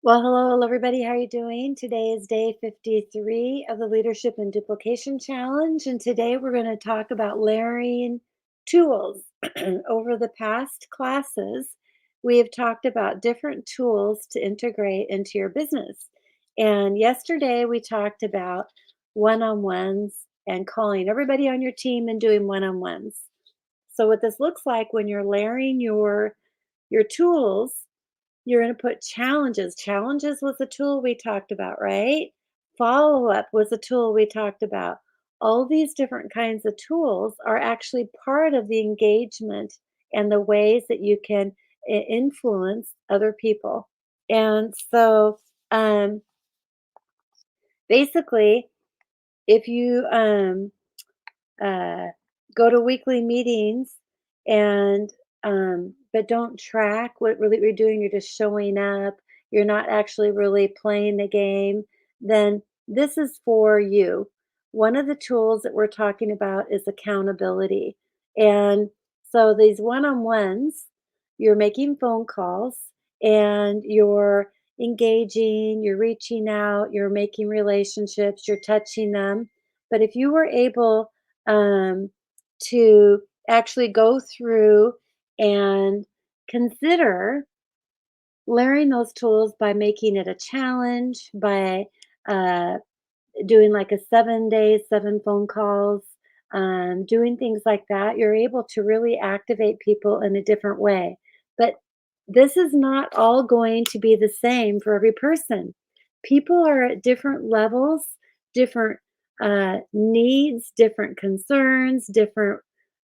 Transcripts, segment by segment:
Well, hello, everybody. How are you doing? Today is day 53 of the Leadership and Duplication Challenge. And today we're going to talk about layering tools. Over the past classes, we have talked about different tools to integrate into your business. And yesterday we talked about one on ones and calling everybody on your team and doing one on ones. So, what this looks like when you're layering your tools, you're gonna put challenges. Challenges was a tool we talked about, right? Follow-up was a tool we talked about. All these different kinds of tools are actually part of the engagement and the ways that you can influence other people. And so, um, basically, if you uh, go to weekly meetings and but don't track what really you're doing, you're just showing up, you're not actually really playing the game, then this is for you. One of the tools that we're talking about is accountability. And so these one-on-ones, you're making phone calls and you're engaging, you're reaching out, you're making relationships, you're touching them. But if you were able um, to actually go through and consider layering those tools by making it a challenge, by uh, doing like a 7 days, seven phone calls, doing things like that, you're able to really activate people in a different way. But this is not all going to be the same for every person. People are at different levels, different needs, different concerns, different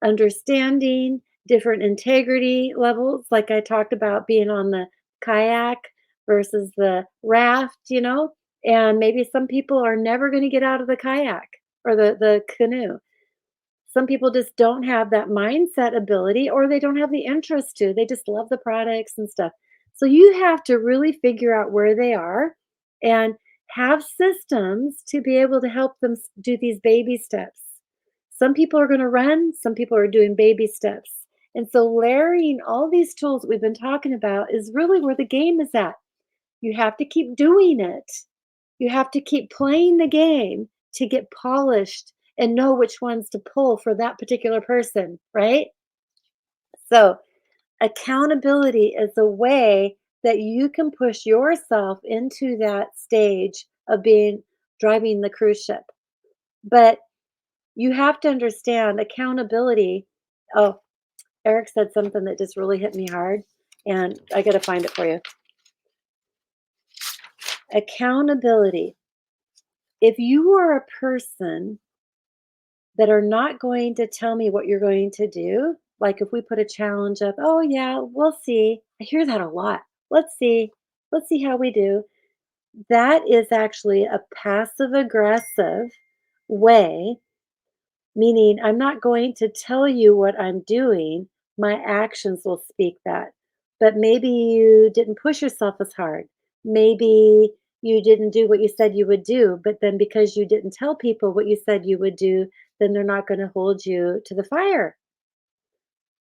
understanding, different integrity levels. Like I talked about being on the kayak versus the raft. And maybe some people are never gonna get out of the kayak or the canoe. Some people just don't have that mindset ability or they don't have the interest to. They just love the products and stuff. So you have to really figure out where they are and have systems to be able to help them do these baby steps. Some people are gonna run, some people are doing baby steps. And so layering all these tools that we've been talking about is really where the game is at. You have to keep doing it. You have to keep playing the game to get polished and know which ones to pull for that particular person, right? So, accountability is a way that you can push yourself into that stage of being driving the cruise ship. But you have to understand accountability. Oh, Eric said something that just really hit me hard, and I got to find it for you. Accountability. If you are a person that are not going to tell me what you're going to do. Like if we put a challenge up, oh yeah, we'll see. I hear that a lot. Let's see. Let's see how we do. That is actually a passive aggressive way, meaning I'm not going to tell you what I'm doing. My actions will speak that. But maybe you didn't push yourself as hard. Maybe you didn't do what you said you would do. But then because you didn't tell people what you said you would do, then they're not going to hold you to the fire.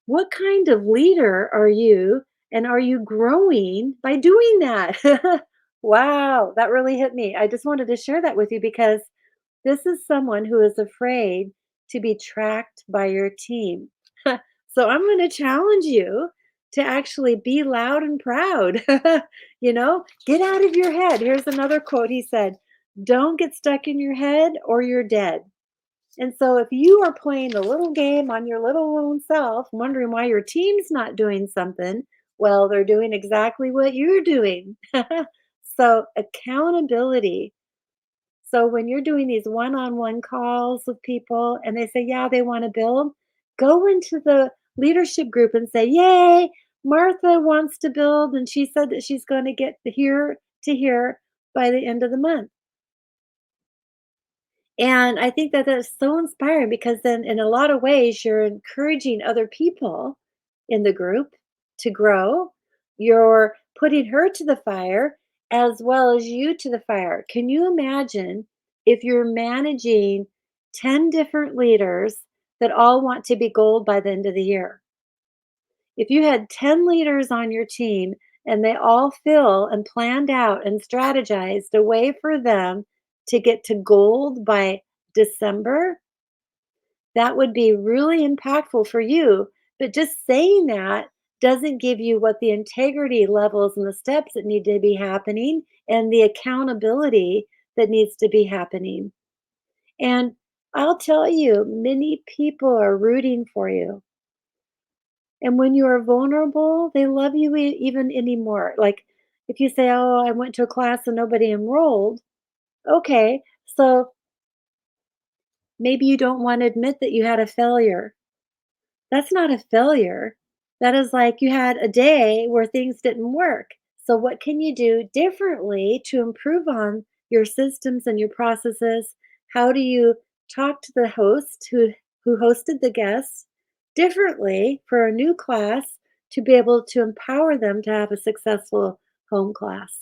What kind of leader are you? And are you growing by doing that? Wow, that really hit me. I just wanted to share that with you because this is someone who is afraid to be tracked by your team. So I'm going to challenge you to actually be loud and proud. Get out of your head. Here's another quote he said, "Don't get stuck in your head or you're dead." And so if you are playing the little game on your little own self, wondering why your team's not doing something, well, they're doing exactly what you're doing. So accountability. So when you're doing these one-on-one calls with people and they say, yeah, they want to build, go into the leadership group and say, yay, Martha wants to build. And she said that she's going to get here to here by the end of the month. And I think that that's so inspiring because then in a lot of ways you're encouraging other people in the group to grow. You're putting her to the fire as well as you to the fire. Can you imagine if you're managing 10 different leaders that all want to be gold by the end of the year? If you had 10 leaders on your team and they all feel and planned out and strategized a way for them to get to gold by December, that would be really impactful for you. But just saying that doesn't give you what the integrity levels and the steps that need to be happening and the accountability that needs to be happening. And I'll tell you, many people are rooting for you. And when you are vulnerable, they love you even anymore. Like if you say, "Oh, I went to a class and nobody enrolled." Okay, so maybe you don't want to admit that you had a failure. That's not a failure. That is like you had a day where things didn't work. So, what can you do differently to improve on your systems and your processes? How do you talk to the host who hosted the guests differently for a new class to be able to empower them to have a successful home class?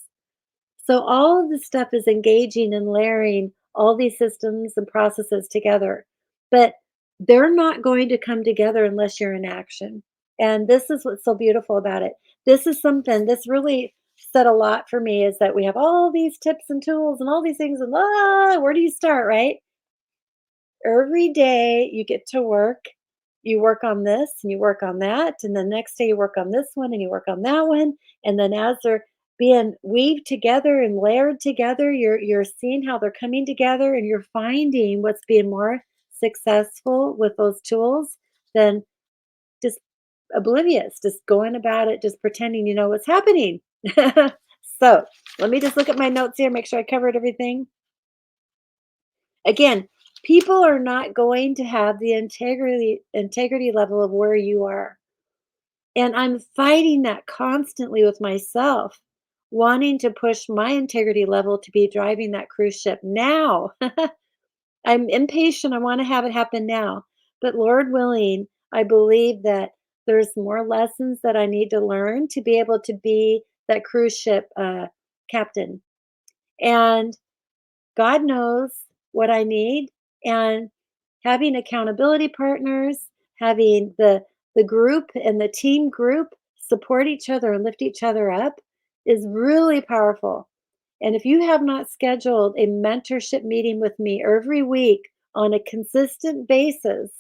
So all of this stuff is engaging and layering all these systems and processes together. But they're not going to come together unless you're in action. And this is what's so beautiful about it. This is something this really said a lot for me is that we have all these tips and tools and all these things and where do you start, right? Every day you get to work, you work on this and you work on that, and the next day you work on this one and you work on that one, and then as they're being weaved together and layered together, you're seeing how they're coming together and you're finding what's being more successful with those tools than just oblivious, just going about it, just pretending you know what's happening. So let me just look at my notes here, make sure I covered everything. Again, people are not going to have the integrity level of where you are. And I'm fighting that constantly with myself, wanting to push my integrity level to be driving that cruise ship now. I'm impatient. I want to have it happen now. But Lord willing, I believe that there's more lessons that I need to learn to be able to be that cruise ship captain. And God knows what I need, and having accountability partners, having the group and the team group support each other and lift each other up is really powerful. And if you have not scheduled a mentorship meeting with me every week on a consistent basis,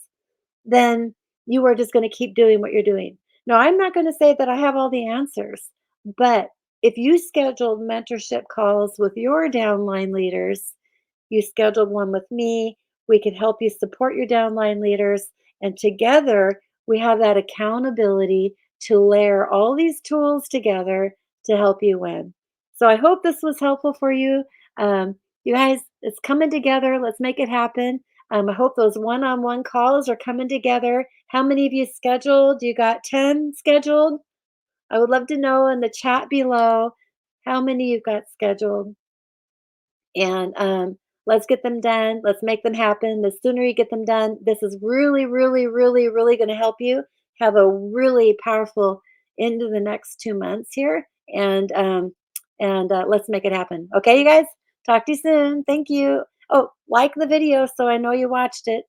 then you are just going to keep doing what you're doing. Now, I'm not going to say that I have all the answers, but if you scheduled mentorship calls with your downline leaders, you scheduled one with me, we could help you support your downline leaders, and together we have that accountability to layer all these tools together to help you win. So I hope this was helpful for you. You guys, it's coming together. Let's make it happen. I hope those one-on-one calls are coming together. How many of you scheduled? You got 10 scheduled? I would love to know in the chat below how many you've got scheduled. And let's get them done. Let's make them happen. The sooner you get them done, this is really, really, really, really going to help you have a really powerful into the next 2 months here. And let's make it happen. Okay, you guys. Talk to you soon. Thank you. Oh, like the video so I know you watched it.